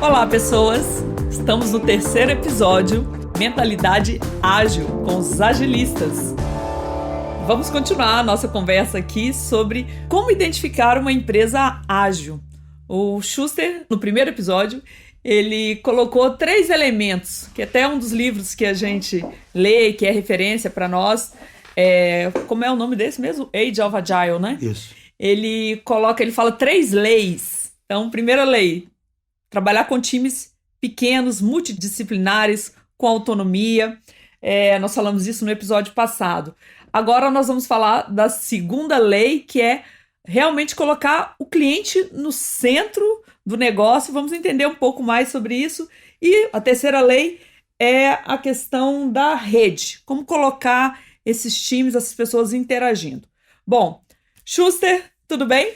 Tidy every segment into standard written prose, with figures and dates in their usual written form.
Olá, pessoas! Estamos no terceiro episódio, Mentalidade Ágil, com os agilistas. Vamos continuar a nossa conversa aqui sobre como identificar uma empresa ágil. O Schuster, no primeiro episódio, ele colocou 3 elementos, que até é um dos livros que a gente lê, que é referência para nós. Como é o nome desse mesmo? Age of Agile, né? Isso. Ele fala 3 leis. Então, primeira lei, trabalhar com times pequenos, multidisciplinares, com autonomia. Nós falamos isso no episódio passado. Agora nós vamos falar da segunda lei, que é realmente colocar o cliente no centro do negócio. Vamos entender um pouco mais sobre isso. E a terceira lei é a questão da rede. Como colocar esses times, essas pessoas interagindo. Bom, Schuster, tudo bem?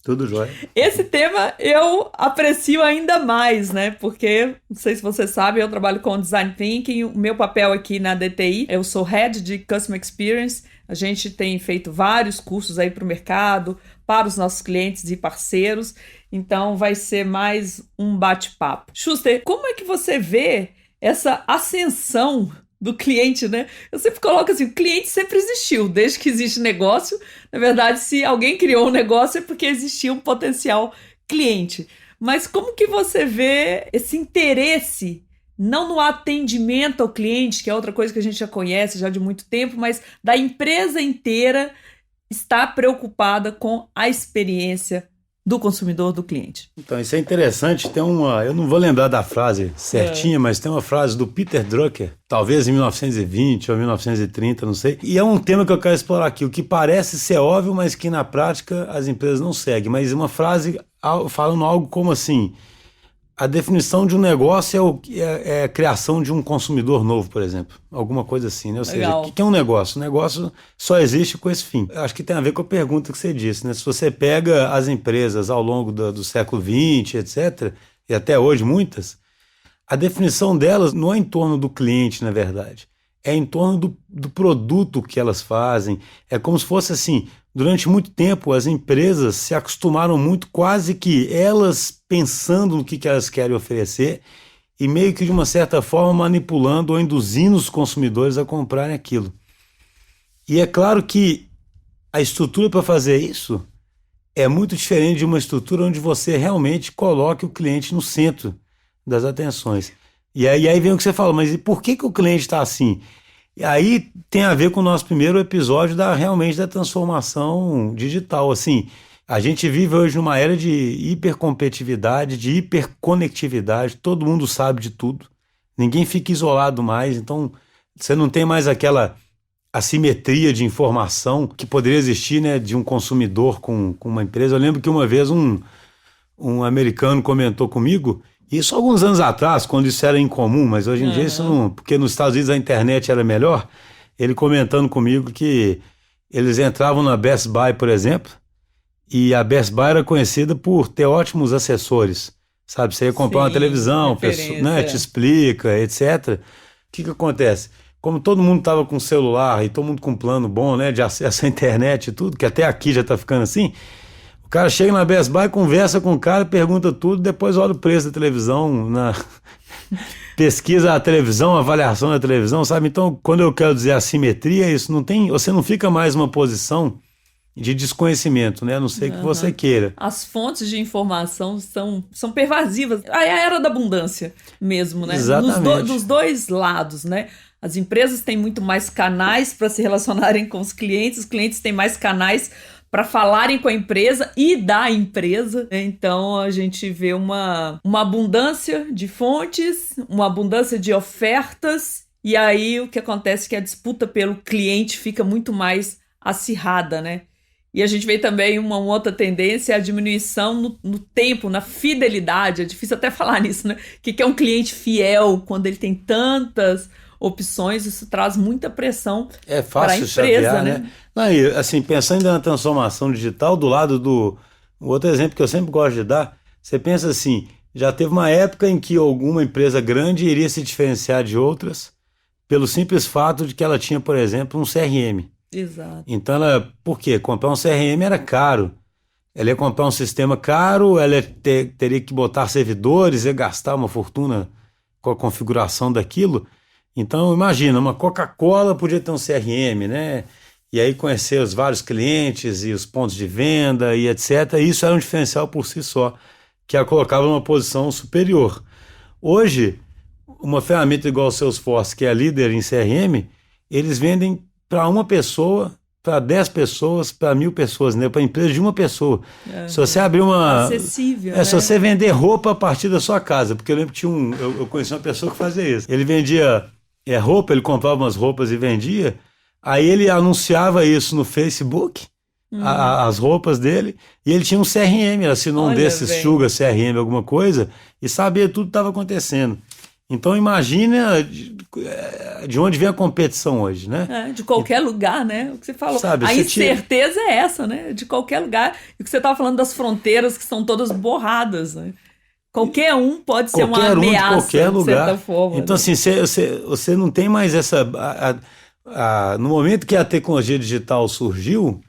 Tudo jóia. Esse tema eu aprecio ainda mais, né? Porque, não sei se você sabe, eu trabalho com Design Thinking. O meu papel aqui na DTI, eu sou Head de Customer Experience. A gente tem feito vários cursos aí para o mercado, para os nossos clientes e parceiros. Então, vai ser mais um bate-papo. Schuster, como é que você vê essa ascensão do cliente, né? Eu sempre coloco assim, o cliente sempre existiu, desde que existe negócio. Na verdade, se alguém criou um negócio é porque existia um potencial cliente. Mas como que você vê esse interesse, não no atendimento ao cliente, que é outra coisa que a gente já conhece já de muito tempo, mas da empresa inteira estar preocupada com a experiência do consumidor, do cliente? Então, isso é interessante. Eu não vou lembrar da frase certinha, mas tem uma frase do Peter Drucker, talvez em 1920 ou 1930, não sei. E é um tema que eu quero explorar aqui, o que parece ser óbvio, mas que na prática as empresas não seguem. Mas uma frase falando algo como assim: a definição de um negócio é a criação de um consumidor novo, por exemplo. Alguma coisa assim, né? Ou Legal. seja, o que é um negócio? O negócio só existe com esse fim. Eu acho que tem a ver com a pergunta que você disse, né? Se você pega as empresas ao longo do século XX, etc., e até hoje muitas, a definição delas não é em torno do cliente, na verdade. É em torno do produto que elas fazem. É como se fosse assim: durante muito tempo, as empresas se acostumaram muito, quase que elas pensando no que elas querem oferecer e meio que de uma certa forma manipulando ou induzindo os consumidores a comprarem aquilo. E é claro que a estrutura para fazer isso é muito diferente de uma estrutura onde você realmente coloque o cliente no centro das atenções. E aí vem o que você fala, mas e por que o cliente está assim? E aí tem a ver com o nosso primeiro episódio realmente da transformação digital. Assim, a gente vive hoje numa era de hipercompetitividade, de hiperconectividade, todo mundo sabe de tudo, ninguém fica isolado mais, então você não tem mais aquela assimetria de informação que poderia existir, né, de um consumidor com uma empresa. Eu lembro que uma vez um americano comentou comigo, isso alguns anos atrás, quando isso era incomum, mas hoje em dia isso não... Porque nos Estados Unidos a internet era melhor. Ele comentando comigo que eles entravam na Best Buy, por exemplo, e a Best Buy era conhecida por ter ótimos assessores. Sabe, você ia comprar uma televisão, a pessoa, né, te explica, etc. O que acontece? Como todo mundo estava com celular e todo mundo com plano bom, né, de acesso à internet e tudo, que até aqui já está ficando assim... O cara chega na Best Buy, conversa com o cara, pergunta tudo, depois olha o preço da televisão, pesquisa a televisão, a avaliação da televisão, sabe? Então, quando eu quero dizer assimetria, isso não tem, você não fica mais numa posição de desconhecimento, né? A não ser que você queira. As fontes de informação são pervasivas. É a era da abundância mesmo, né? Exatamente. Dos dois lados, né? As empresas têm muito mais canais para se relacionarem com os clientes têm mais canais para falarem com a empresa e da empresa. Então a gente vê uma abundância de fontes, uma abundância de ofertas, e aí o que acontece é que a disputa pelo cliente fica muito mais acirrada, né? E a gente vê também uma outra tendência, a diminuição no tempo, na fidelidade. É difícil até falar nisso, né? O que é um cliente fiel quando ele tem tantas opções? Isso traz muita pressão para a empresa, chatear, né? Não, e, assim, pensando na transformação digital, do lado do... Outro exemplo que eu sempre gosto de dar, você pensa assim, já teve uma época em que alguma empresa grande iria se diferenciar de outras pelo simples fato de que ela tinha, por exemplo, um CRM. Exato. Então, por quê? Comprar um CRM era caro. Ela ia comprar um sistema caro, ela teria que botar servidores, ia gastar uma fortuna com a configuração daquilo. Então, imagina, uma Coca-Cola podia ter um CRM, né? E aí conhecer os vários clientes e os pontos de venda e etc. Isso era um diferencial por si só, que a colocava numa posição superior. Hoje, uma ferramenta igual o Salesforce, que é líder em CRM, eles vendem para uma pessoa, para 10 pessoas, para 1.000 pessoas, né? Para empresa de uma pessoa. Se você abrir uma... Acessível, né? Se você vender roupa a partir da sua casa, porque eu lembro que eu conheci uma pessoa que fazia isso. Ele vendia roupa, ele comprava umas roupas e vendia, aí ele anunciava isso no Facebook, as roupas dele, e ele tinha um CRM, ele assinou um desses Sugar CRM, alguma coisa, e sabia tudo que estava acontecendo. Então imagina de onde vem a competição hoje, né? De qualquer lugar, né? O que você falou. Sabe, a incerteza é essa, né? De qualquer lugar. E o que você estava falando das fronteiras que são todas borradas, né? Qualquer um pode ser uma ameaça, de qualquer lugar. De certa forma. Então, assim, você não tem mais essa... no momento que a tecnologia digital surgiu,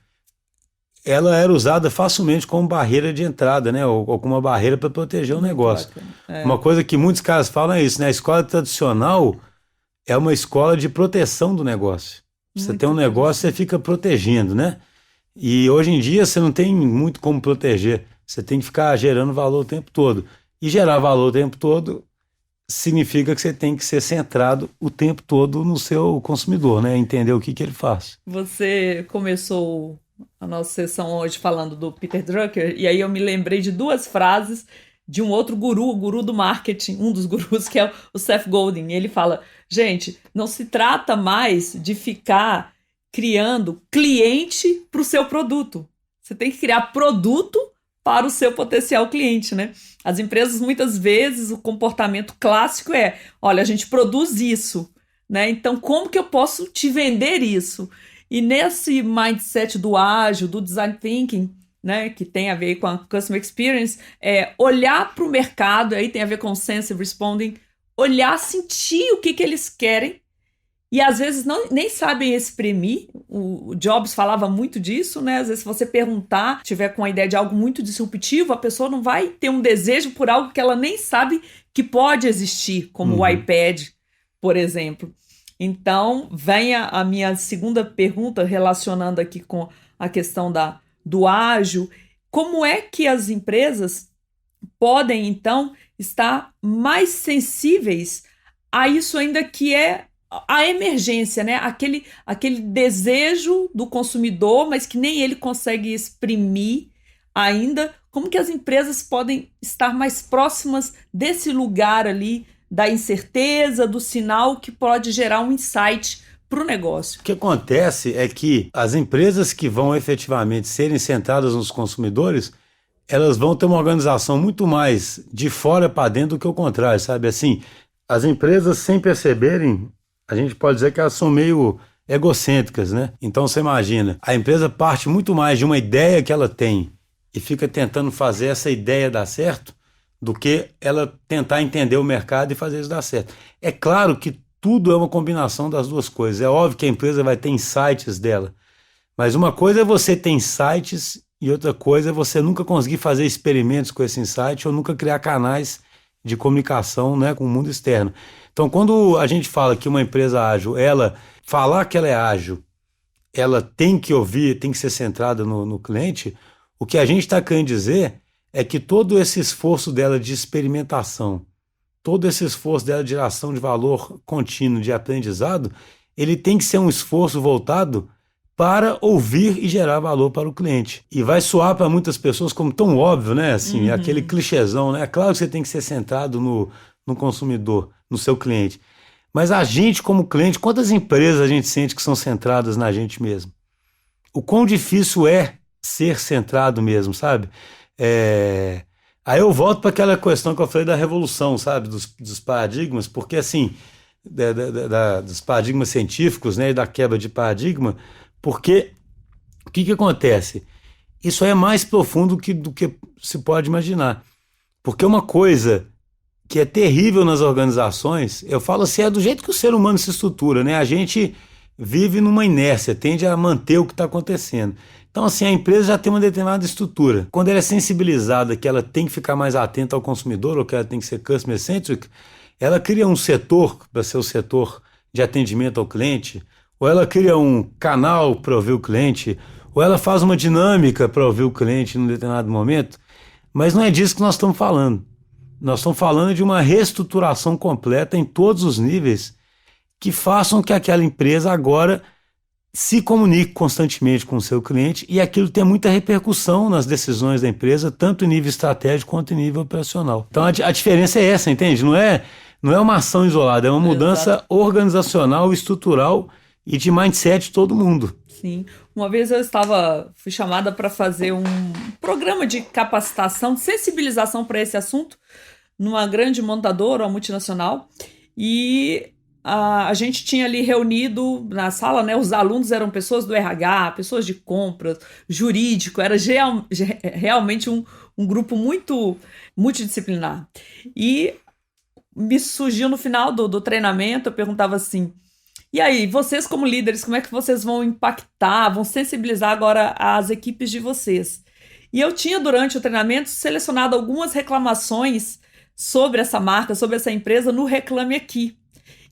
ela era usada facilmente como barreira de entrada, né? Ou como uma barreira para proteger o negócio. Uma coisa que muitos caras falam é isso, né? A escola tradicional é uma escola de proteção do negócio. Você tem um negócio, você fica protegendo, né? E hoje em dia você não tem muito como proteger. Você tem que ficar gerando valor o tempo todo. E gerar valor o tempo todo significa que você tem que ser centrado o tempo todo no seu consumidor, né? Entender o que ele faz. Você começou a nossa sessão hoje falando do Peter Drucker, e aí eu me lembrei de duas frases de um outro guru, o guru do marketing, um dos gurus, que é o Seth Godin. Ele fala, gente, não se trata mais de ficar criando cliente para o seu produto. Você tem que criar produto para o seu potencial cliente, né? As empresas, muitas vezes, o comportamento clássico é, olha, a gente produz isso, né? Então, como que eu posso te vender isso? E nesse mindset do ágil, do design thinking, né, que tem a ver com a customer experience, olhar para o mercado, aí tem a ver com sensitive responding, olhar, sentir o que eles querem, e às vezes nem sabem exprimir. O Jobs falava muito disso, né? Às vezes, se você perguntar, tiver com a ideia de algo muito disruptivo, a pessoa não vai ter um desejo por algo que ela nem sabe que pode existir, como o iPad, por exemplo. Então, vem a minha segunda pergunta, relacionando aqui com a questão do ágil. Como é que as empresas podem, então, estar mais sensíveis a isso ainda que é a emergência, né? Aquele desejo do consumidor, mas que nem ele consegue exprimir ainda. Como que as empresas podem estar mais próximas desse lugar ali, da incerteza, do sinal que pode gerar um insight para o negócio? O que acontece é que as empresas que vão efetivamente serem centradas nos consumidores, elas vão ter uma organização muito mais de fora para dentro do que o contrário, sabe? Assim, as empresas, sem perceberem, a gente pode dizer que elas são meio egocêntricas, né? Então você imagina, a empresa parte muito mais de uma ideia que ela tem e fica tentando fazer essa ideia dar certo do que ela tentar entender o mercado e fazer isso dar certo. É claro que tudo é uma combinação das duas coisas. É óbvio que a empresa vai ter insights dela, mas uma coisa é você ter insights e outra coisa é você nunca conseguir fazer experimentos com esse insight ou nunca criar canais de comunicação, né, com o mundo externo. Então, quando a gente fala que uma empresa ágil, ela falar que ela é ágil, ela tem que ouvir, tem que ser centrada no cliente, o que a gente está querendo dizer é que todo esse esforço dela de experimentação, todo esse esforço dela de geração de valor contínuo, de aprendizado, ele tem que ser um esforço voltado para ouvir e gerar valor para o cliente. E vai soar para muitas pessoas como tão óbvio, né? Assim, aquele clichêzão, né? É claro que você tem que ser centrado no consumidor, no seu cliente. Mas a gente, como cliente, quantas empresas a gente sente que são centradas na gente mesmo? O quão difícil é ser centrado mesmo, sabe? Aí eu volto para aquela questão que eu falei da revolução, sabe? Dos paradigmas, porque assim, dos paradigmas científicos, né? E da quebra de paradigma, porque o que acontece? Isso aí é mais profundo do que se pode imaginar. Porque uma coisa que é terrível nas organizações, eu falo assim, é do jeito que o ser humano se estrutura, né? A gente vive numa inércia, tende a manter o que está acontecendo. Então, assim, a empresa já tem uma determinada estrutura. Quando ela é sensibilizada que ela tem que ficar mais atenta ao consumidor ou que ela tem que ser customer-centric, ela cria um setor para ser o setor de atendimento ao cliente, ou ela cria um canal para ouvir o cliente, ou ela faz uma dinâmica para ouvir o cliente num determinado momento, mas não é disso que nós estamos falando. Nós estamos falando de uma reestruturação completa em todos os níveis que façam que aquela empresa agora se comunique constantemente com o seu cliente e aquilo tenha muita repercussão nas decisões da empresa, tanto em nível estratégico quanto em nível operacional. Então a diferença é essa, entende? Não é uma ação isolada, é uma mudança organizacional, estrutural e de mindset de todo mundo. Sim. Uma vez fui chamada para fazer um programa de capacitação, de sensibilização para esse assunto, numa grande montadora, uma multinacional, e a gente tinha ali reunido na sala, né? Os alunos eram pessoas do RH, pessoas de compras, jurídico, era realmente um grupo muito multidisciplinar. E me surgiu no final do treinamento, eu perguntava assim: e aí, vocês como líderes, como é que vocês vão impactar, vão sensibilizar agora as equipes de vocês? E eu tinha, durante o treinamento, selecionado algumas reclamações sobre essa marca, sobre essa empresa no Reclame Aqui.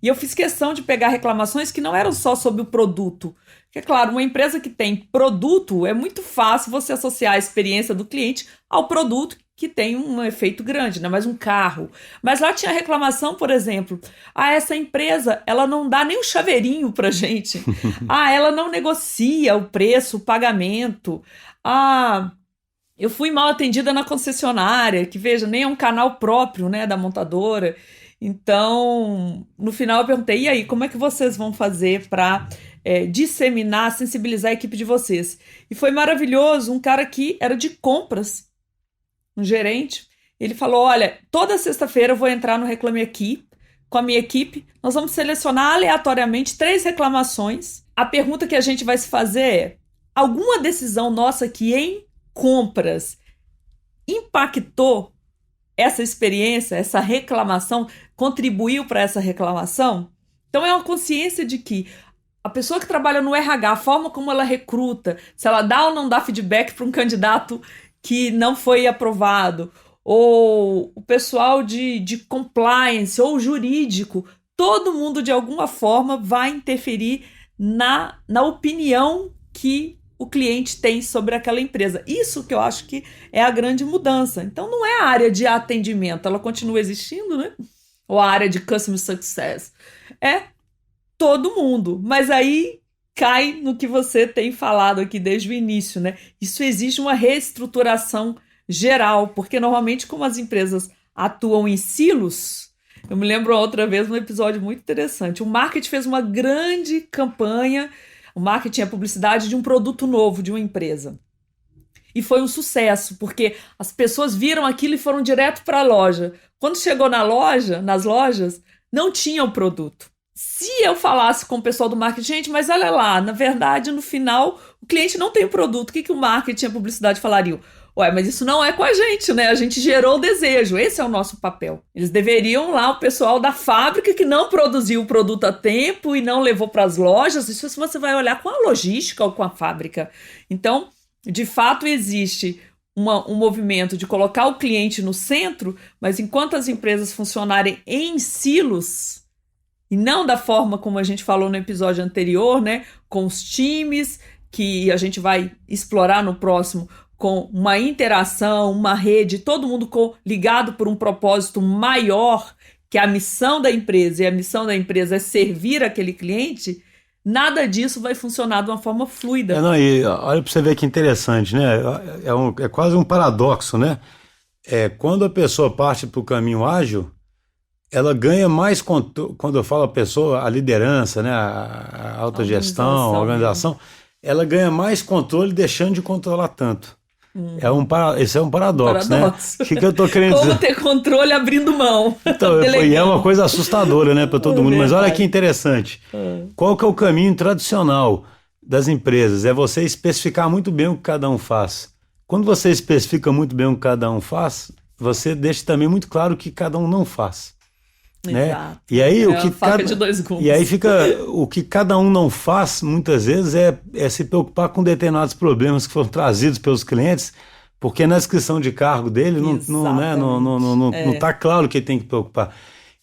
E eu fiz questão de pegar reclamações que não eram só sobre o produto. Porque, claro, uma empresa que tem produto, é muito fácil você associar a experiência do cliente ao produto, que tem um efeito grande, né? Mais um carro. Mas lá tinha reclamação, por exemplo, essa empresa, ela não dá nem um chaveirinho pra gente. Ela não negocia o preço, o pagamento. Eu fui mal atendida na concessionária, que, veja, nem é um canal próprio, né, da montadora. Então, no final eu perguntei: e aí, como é que vocês vão fazer para disseminar, sensibilizar a equipe de vocês? E foi maravilhoso, um cara que era de compras, um gerente, ele falou: olha, toda sexta-feira eu vou entrar no Reclame Aqui com a minha equipe, nós vamos selecionar aleatoriamente 3 reclamações. A pergunta que a gente vai se fazer é: alguma decisão nossa que em compras impactou essa experiência, essa reclamação, contribuiu para essa reclamação? Então é uma consciência de que a pessoa que trabalha no RH, a forma como ela recruta, se ela dá ou não dá feedback para um candidato que não foi aprovado, ou o pessoal de compliance ou jurídico, todo mundo de alguma forma vai interferir na opinião que o cliente tem sobre aquela empresa. Isso que eu acho que é a grande mudança. Então não é a área de atendimento, ela continua existindo, né? Ou a área de customer success. É todo mundo, mas aí cai no que você tem falado aqui desde o início, né? Isso exige uma reestruturação geral, porque normalmente, como as empresas atuam em silos, eu me lembro outra vez um episódio muito interessante. O marketing fez uma grande campanha, o marketing é a publicidade de um produto novo de uma empresa. E foi um sucesso, porque as pessoas viram aquilo e foram direto para a loja. Quando chegou nas lojas, não tinha o produto. Se eu falasse com o pessoal do marketing: gente, mas olha lá, na verdade, no final, o cliente não tem o produto, o que o marketing e a publicidade falariam? Ué, mas isso não é com a gente, né? A gente gerou o desejo, esse é o nosso papel. Eles deveriam lá, o pessoal da fábrica que não produziu o produto a tempo e não levou para as lojas, isso você vai olhar com a logística ou com a fábrica. Então, de fato, existe um movimento de colocar o cliente no centro, mas enquanto as empresas funcionarem em silos, e não da forma como a gente falou no episódio anterior, né? Com os times, que a gente vai explorar no próximo, com uma interação, uma rede, todo mundo ligado por um propósito maior, que é a missão da empresa, e a missão da empresa é servir aquele cliente, nada disso vai funcionar de uma forma fluida. E olha para você ver que interessante, né? É quase um paradoxo, né? Quando a pessoa parte para o caminho ágil, ela ganha mais controle. Quando eu falo a pessoa, a liderança, né? A autogestão, a organização, ela ganha mais controle deixando de controlar tanto. Esse é um paradoxo, né? O que eu tô querendo dizer? Como ter controle abrindo mão. Então, e é uma coisa assustadora, né, para todo mundo. Mas olha que interessante. Qual que é o caminho tradicional das empresas? É você especificar muito bem o que cada um faz. Quando você especifica muito bem o que cada um faz, você deixa também muito claro o que cada um não faz. né? Exato. E aí É uma faca de dois gumes. E aí fica o que cada um não faz muitas vezes é se preocupar com determinados problemas que foram trazidos pelos clientes, porque na descrição de cargo dele não tá claro que ele tem que preocupar.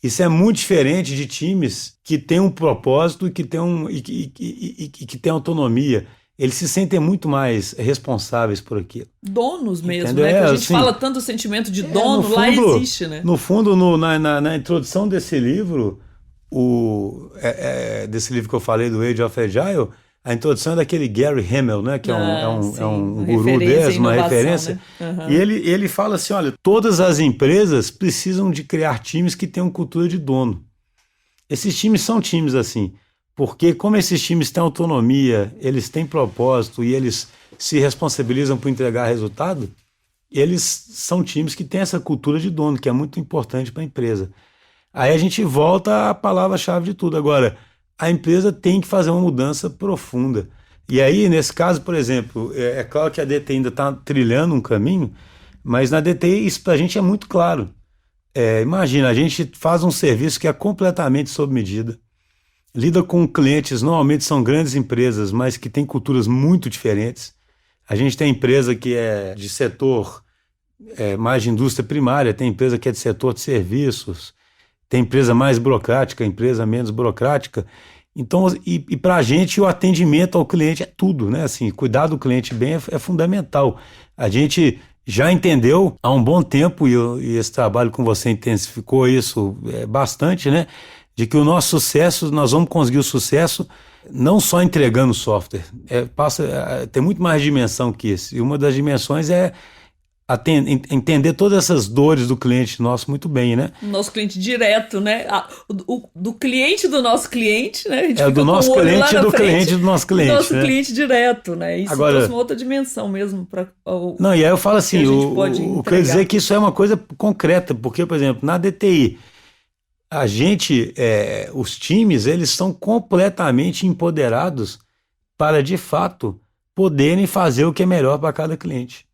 Isso é muito diferente de times que têm um propósito e que têm autonomia. Eles se sentem muito mais responsáveis por aquilo. Donos mesmo, entendeu? né? Que a gente fala tanto o sentimento de dono, fundo, lá existe, né? No fundo, na introdução desse livro, desse livro que eu falei, do Age of Agile, a introdução é daquele Gary Hamel, né? Que é um guru desse, uma referência. Né? Uhum. E ele fala assim, olha, todas as empresas precisam de criar times que tenham cultura de dono. Esses times são times assim, porque como esses times têm autonomia, eles têm propósito e eles se responsabilizam por entregar resultado, eles são times que têm essa cultura de dono, que é muito importante para a empresa. Aí a gente volta à palavra-chave de tudo. Agora, a empresa tem que fazer uma mudança profunda. E aí, nesse caso, por exemplo, é claro que a DTI ainda está trilhando um caminho, mas na DTI isso para a gente é muito claro. Imagina, a gente faz um serviço que é completamente sob medida, lida com clientes, normalmente são grandes empresas, mas que têm culturas muito diferentes. A gente tem empresa que é de setor mais de indústria primária, tem empresa que é de setor de serviços, tem empresa mais burocrática, empresa menos burocrática. Então, e para a gente o atendimento ao cliente é tudo, né? Assim, cuidar do cliente bem é fundamental. A gente já entendeu há um bom tempo, e esse trabalho com você intensificou isso bastante, né? De que o nosso sucesso, nós vamos conseguir o sucesso não só entregando software, tem muito mais dimensão que isso. E uma das dimensões é entender todas essas dores do cliente nosso muito bem, né? Nosso cliente direto, né? Do cliente do nosso cliente, né? A gente do nosso cliente e do cliente do nosso cliente. Nosso cliente direto, né? Isso agora, trouxe uma outra dimensão mesmo para. Não, e aí eu falo assim, o quer dizer que isso é uma coisa concreta, porque, por exemplo, na DTI, a gente, os times, eles são completamente empoderados para, de fato, poderem fazer o que é melhor para cada cliente.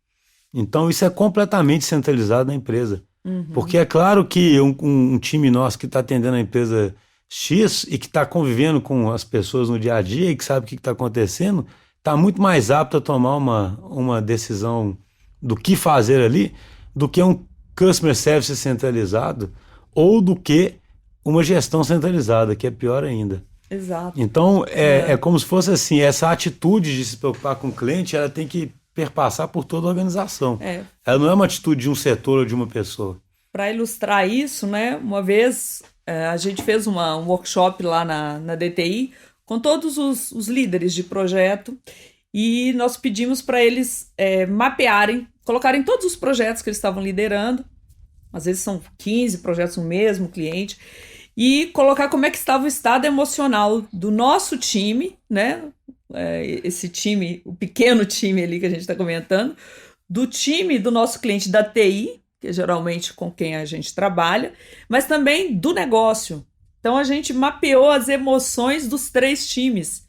Então, isso é completamente centralizado na empresa. Uhum. Porque é claro que um time nosso que está atendendo a empresa X e que está convivendo com as pessoas no dia a dia e que sabe o que está acontecendo, está muito mais apto a tomar uma decisão do que fazer ali do que um customer service centralizado ou do que uma gestão centralizada, que é pior ainda. Exato. Então, é como se fosse assim, essa atitude de se preocupar com o cliente, ela tem que perpassar por toda a organização. Ela não é uma atitude de um setor ou de uma pessoa. Para ilustrar isso, né, uma vez a gente fez um workshop lá na DTI com todos os líderes de projeto e nós pedimos para eles mapearem, colocarem todos os projetos que eles estavam liderando, às vezes são 15 projetos no mesmo cliente, e colocar como é que estava o estado emocional do nosso time, né? Esse time, o pequeno time ali que a gente está comentando, do time do nosso cliente da TI, que é geralmente com quem a gente trabalha, mas também do negócio. Então a gente mapeou as emoções dos 3 times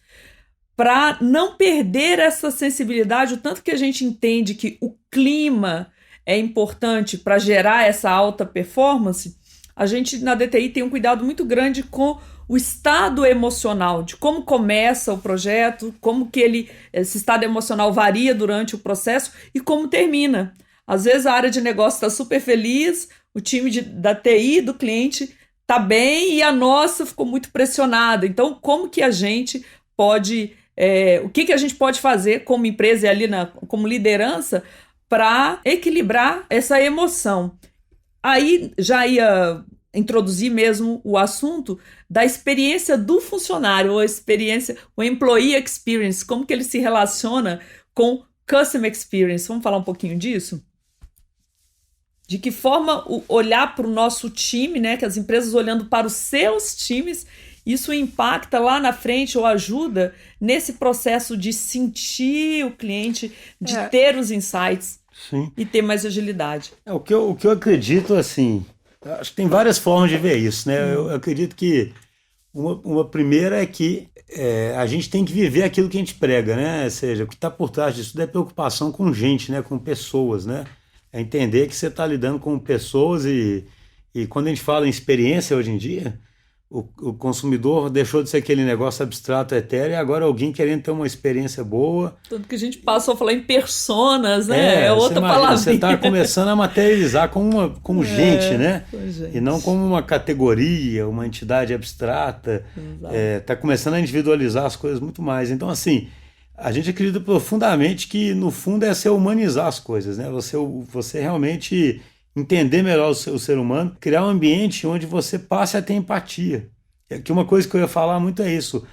para não perder essa sensibilidade, o tanto que a gente entende que o clima é importante para gerar essa alta performance. A gente na DTI tem um cuidado muito grande com o estado emocional, de como começa o projeto, como que esse estado emocional varia durante o processo e como termina. Às vezes a área de negócio está super feliz, o time da TI do cliente está bem e a nossa ficou muito pressionada. Então, como que a gente pode, o que a gente pode fazer como empresa e ali como liderança para equilibrar essa emoção? Aí já ia introduzir mesmo o assunto da experiência do funcionário, ou a experiência, o employee experience, como que ele se relaciona com customer experience. Vamos falar um pouquinho disso? De que forma olhar para o nosso time, né? Que as empresas olhando para os seus times, isso impacta lá na frente ou ajuda nesse processo de sentir o cliente, de ter os insights. Sim. E ter mais agilidade. O que eu acredito, assim, acho que tem várias formas de ver isso, né? Eu acredito que uma primeira é que a gente tem que viver aquilo que a gente prega, né? Ou seja, o que está por trás disso tudo é preocupação com gente, né? Com pessoas, né? É entender que você está lidando com pessoas e E quando a gente fala em experiência hoje em dia, o consumidor deixou de ser aquele negócio abstrato, etéreo, e agora alguém querendo ter uma experiência boa. Tudo que a gente passou a falar em personas, né? É outra palavra. Você está começando a materializar como gente, né? Gente. E não como uma categoria, uma entidade abstrata. Está começando a individualizar as coisas muito mais. Então, assim, a gente acredita profundamente que, no fundo, é você humanizar as coisas, né? Você realmente entender melhor o ser humano, criar um ambiente onde você passe a ter empatia. Que uma coisa que eu ia falar muito é isso,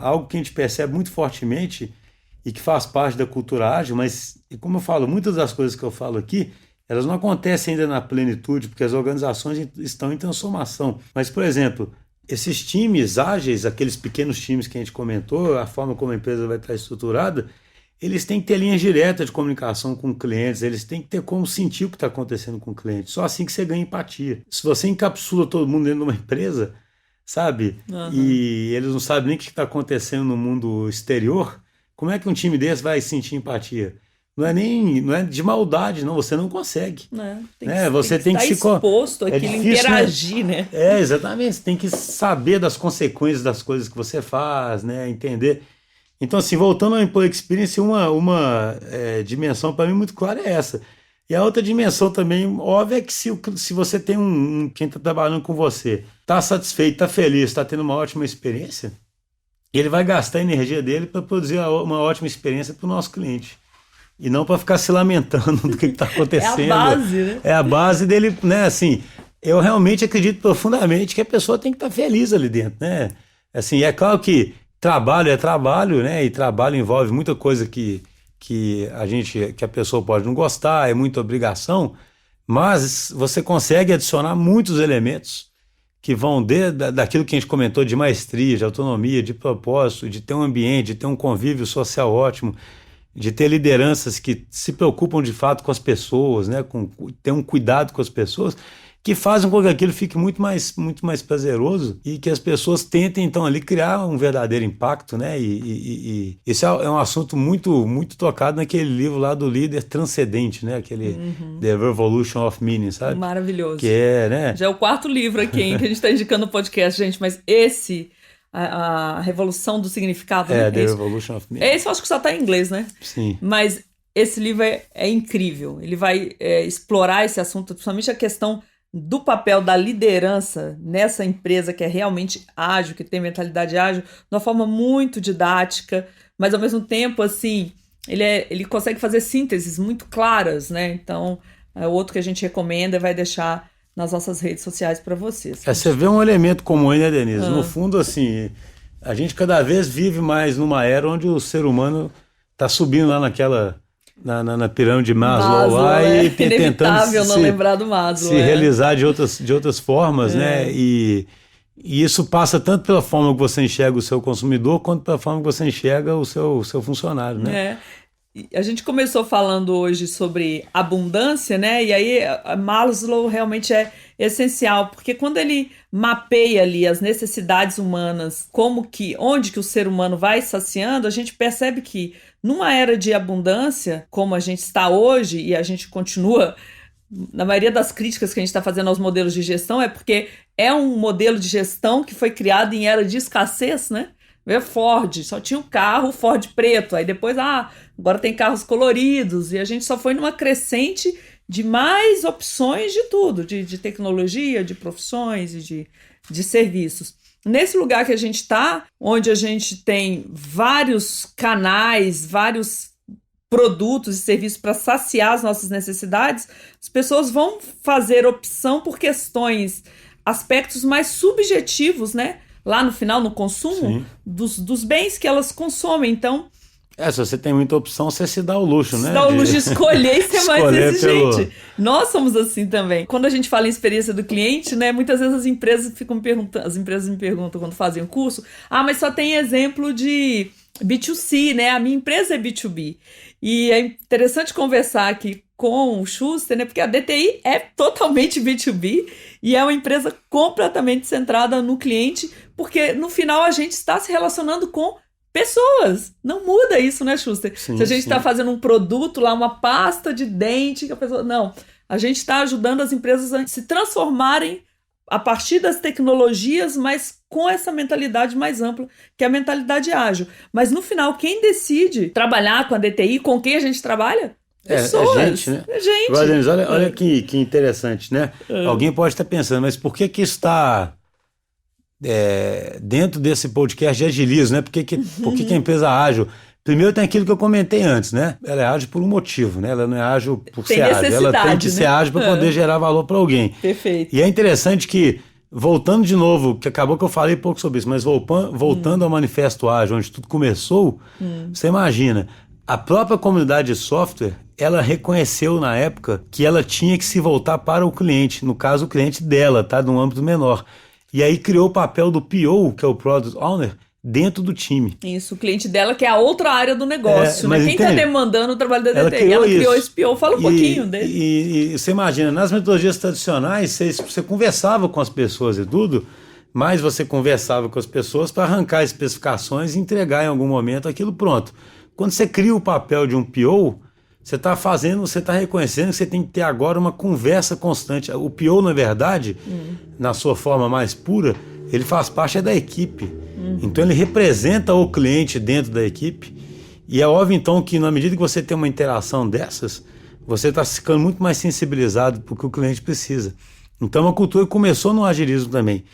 algo que a gente percebe muito fortemente e que faz parte da cultura ágil, mas, como eu falo, muitas das coisas que eu falo aqui, elas não acontecem ainda na plenitude, porque as organizações estão em transformação. Mas, por exemplo, esses times ágeis, aqueles pequenos times que a gente comentou, a forma como a empresa vai estar estruturada, eles têm que ter linhas diretas de comunicação com clientes, eles têm que ter como sentir o que está acontecendo com o cliente. Só assim que você ganha empatia. Se você encapsula todo mundo dentro de uma empresa, sabe? E eles não sabem nem o que está acontecendo no mundo exterior, como é que um time desse vai sentir empatia? Não é de maldade, não, você não consegue. Você tem que estar exposto àquilo, interagir, né? Exatamente, você tem que saber das consequências das coisas que você faz, né? Entender. Então, assim, voltando ao Employee Experience, uma dimensão para mim muito clara é essa. E a outra dimensão também, óbvia, é que se você tem quem está trabalhando com você, está satisfeito, está feliz, está tendo uma ótima experiência, ele vai gastar a energia dele para produzir uma ótima experiência para o nosso cliente. E não para ficar se lamentando do que está acontecendo. É a base, né? É a base dele, né? Assim, eu realmente acredito profundamente que a pessoa tem que estar feliz ali dentro, né? Assim, é claro que trabalho é trabalho, né? E trabalho envolve muita coisa que a pessoa pode não gostar, é muita obrigação, mas você consegue adicionar muitos elementos que vão daquilo que a gente comentou de maestria, de autonomia, de propósito, de ter um ambiente, de ter um convívio social ótimo, de ter lideranças que se preocupam de fato com as pessoas, né? Ter um cuidado com as pessoas, que fazem com que aquilo fique muito mais prazeroso e que as pessoas tentem, então, ali criar um verdadeiro impacto, né? E esse é um assunto muito, muito tocado naquele livro lá do líder transcendente, né? Aquele The Revolution of Meaning, sabe? Maravilhoso. Que é, né? Já é o 4º livro aqui, hein, que a gente está indicando no podcast, gente, mas esse... A Revolução do Significado, né? The Revolution of Meaning. Esse eu acho que só está em inglês, né? Sim. Mas esse livro é incrível. Ele vai explorar esse assunto, principalmente a questão do papel da liderança nessa empresa que é realmente ágil, que tem mentalidade ágil, de uma forma muito didática, mas ao mesmo tempo, assim, ele consegue fazer sínteses muito claras, né? Então, é outro que a gente recomenda e vai deixar nas nossas redes sociais para vocês. Você vê um elemento como ele, né, Denise? No fundo, assim, a gente cada vez vive mais numa era onde o ser humano está subindo lá na pirâmide de Maslow lá, e tentando não lembrar do Maslow, se realizar de outras formas, né? E isso passa tanto pela forma que você enxerga o seu consumidor, quanto pela forma que você enxerga o seu funcionário, né? A gente começou falando hoje sobre abundância, né? E aí Maslow realmente é essencial, porque quando ele mapeia ali as necessidades humanas, onde que o ser humano vai saciando, a gente percebe que numa era de abundância, como a gente está hoje, e a gente continua, na maioria das críticas que a gente está fazendo aos modelos de gestão, é porque é um modelo de gestão que foi criado em era de escassez, né? Ford, só tinha um carro Ford preto, aí depois, agora tem carros coloridos, e a gente só foi numa crescente de mais opções de tudo, de tecnologia, de profissões e de serviços. Nesse lugar que a gente está, onde a gente tem vários canais, vários produtos e serviços para saciar as nossas necessidades, as pessoas vão fazer opção por aspectos mais subjetivos, né? Lá no final, no consumo, dos bens que elas consomem. Então, se você tem muita opção, você se dá o luxo, né? Se dá o luxo de escolher e ser mais exigente. Nós somos assim também. Quando a gente fala em experiência do cliente, né? Muitas vezes as empresas me perguntam quando fazem o curso, mas só tem exemplo de B2C, né? A minha empresa é B2B. E é interessante conversar aqui com o Schuster, né? Porque a DTI é totalmente B2B e é uma empresa completamente centrada no cliente, porque no final a gente está se relacionando com pessoas. Não muda isso, né, Schuster? Se a gente está fazendo um produto lá, uma pasta de dente, que a pessoa... Não, A gente está ajudando as empresas a se transformarem a partir das tecnologias, mas com essa mentalidade mais ampla, que é a mentalidade ágil. Mas no final, quem decide trabalhar com a DTI, com quem a gente trabalha? Pessoas. É gente, né? É gente. Agora, Denise, olha que interessante, né? Alguém pode estar pensando, mas por que está dentro desse podcast de agilismo, né? Por que a empresa é ágil? Primeiro tem aquilo que eu comentei antes, né? Ela é ágil por um motivo, né? Ela não é ágil por ser ágil. Ela tem que ser ágil para poder gerar valor para alguém. Perfeito. E é interessante que, voltando de novo, que acabou que eu falei pouco sobre isso, mas voltando ao Manifesto Ágil, onde tudo começou, você imagina, a própria comunidade de software, ela reconheceu na época que ela tinha que se voltar para o cliente, no caso o cliente dela, tá? De um âmbito menor. E aí criou o papel do PO, que é o Product Owner, dentro do time. Isso, o cliente dela, que é a outra área do negócio, né? Quem está demandando o trabalho da DTI? Ela criou esse PO. Fala um pouquinho dele. E você imagina, nas metodologias tradicionais, você conversava com as pessoas e tudo, mas você conversava com as pessoas para arrancar especificações e entregar em algum momento aquilo pronto. Quando você cria o papel de um PO, você está reconhecendo que você tem que ter agora uma conversa constante. O PO, na verdade, na sua forma mais pura, ele faz parte da equipe. Então ele representa o cliente dentro da equipe. E é óbvio então que na medida que você tem uma interação dessas, você está ficando muito mais sensibilizado para o que o cliente precisa. Então a cultura começou no agilismo também.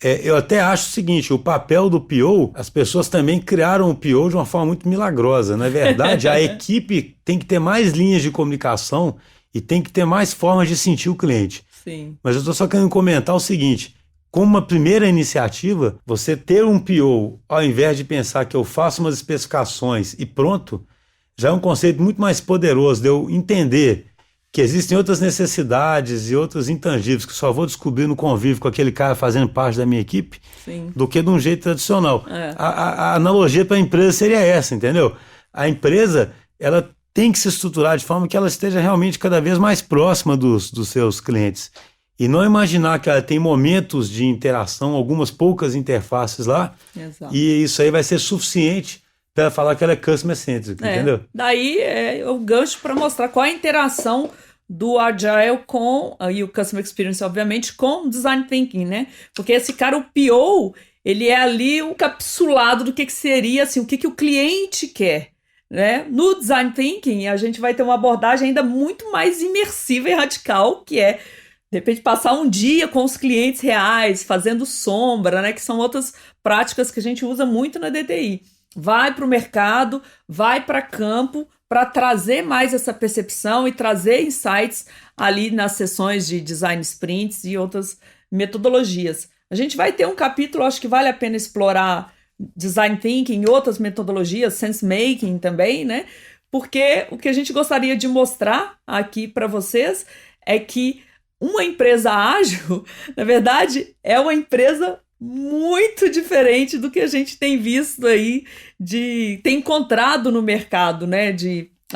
Eu até acho o seguinte, o papel do PO, as pessoas também criaram o PO de uma forma muito milagrosa. Na verdade, a equipe tem que ter mais linhas de comunicação e tem que ter mais formas de sentir o cliente. Sim. Mas eu estou só querendo comentar o seguinte, como uma primeira iniciativa, você ter um PO, ao invés de pensar que eu faço umas especificações e pronto, já é um conceito muito mais poderoso de eu entender que existem outras necessidades e outros intangíveis que só vou descobrir no convívio com aquele cara fazendo parte da minha equipe, Sim. do que de um jeito tradicional. A analogia para a empresa seria essa, entendeu? A empresa, ela tem que se estruturar de forma que ela esteja realmente cada vez mais próxima dos seus clientes. E não imaginar que ela tem momentos de interação, algumas poucas interfaces lá, Exato. E isso aí vai ser suficiente para falar que ela é customer centric, entendeu? Daí é o gancho para mostrar qual é a interação do Agile e o Customer Experience, obviamente, com o Design Thinking, né? Porque esse cara, o PO, ele é ali o capsulado do que seria, assim, o que o cliente quer, né? No Design Thinking, a gente vai ter uma abordagem ainda muito mais imersiva e radical, que é, de repente, passar um dia com os clientes reais, fazendo sombra, né? Que são outras práticas que a gente usa muito na DTI. Vai para o mercado, vai para campo, para trazer mais essa percepção e trazer insights ali nas sessões de design sprints e outras metodologias. A gente vai ter um capítulo, acho que vale a pena explorar design thinking e outras metodologias, sense making também, né? Porque o que a gente gostaria de mostrar aqui para vocês é que uma empresa ágil, na verdade, é uma empresa muito diferente do que a gente tem visto aí, tem encontrado no mercado, né,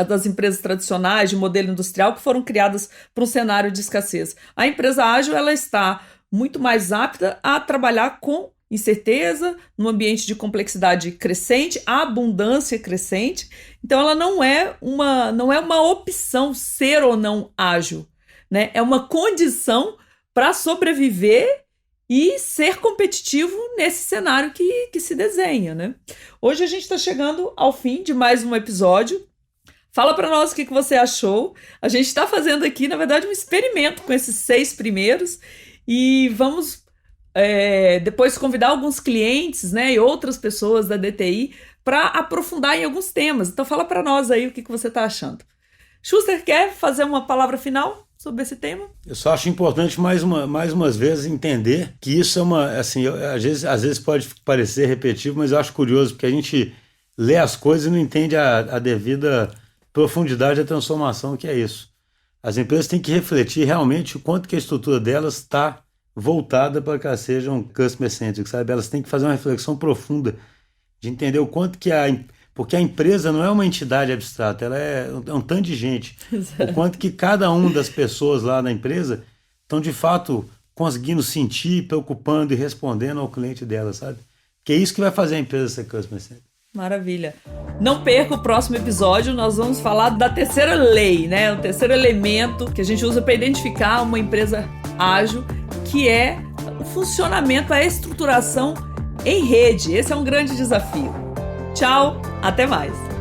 das empresas tradicionais de modelo industrial que foram criadas para um cenário de escassez. A empresa ágil, ela está muito mais apta a trabalhar com incerteza, num ambiente de complexidade crescente, abundância crescente. Então ela não é uma opção ser ou não ágil, né? É uma condição para sobreviver e ser competitivo nesse cenário que se desenha, né? Hoje a gente está chegando ao fim de mais um episódio. Fala para nós o que você achou. A gente está fazendo aqui, na verdade, um experimento com esses 6 primeiros e vamos depois convidar alguns clientes, né, e outras pessoas da DTI para aprofundar em alguns temas. Então fala para nós aí o que você está achando. Schuster, quer fazer uma palavra final sobre esse tema? Eu só acho importante mais umas vezes entender que isso é uma, assim, às vezes pode parecer repetitivo, mas eu acho curioso, porque a gente lê as coisas e não entende a devida profundidade da transformação que é isso. As empresas têm que refletir realmente o quanto que a estrutura delas está voltada para que elas sejam customer-centric, sabe? Elas têm que fazer uma reflexão profunda de entender o quanto que porque a empresa não é uma entidade abstrata, ela é um tanto de gente. Exato. O quanto que cada uma das pessoas lá na empresa estão, de fato, conseguindo sentir, preocupando e respondendo ao cliente dela, sabe? Que é isso que vai fazer a empresa ser customer-centric. Maravilha. Não perca o próximo episódio, nós vamos falar da terceira lei, né? O terceiro elemento que a gente usa para identificar uma empresa ágil, que é o funcionamento, a estruturação em rede. Esse é um grande desafio. Tchau, até mais.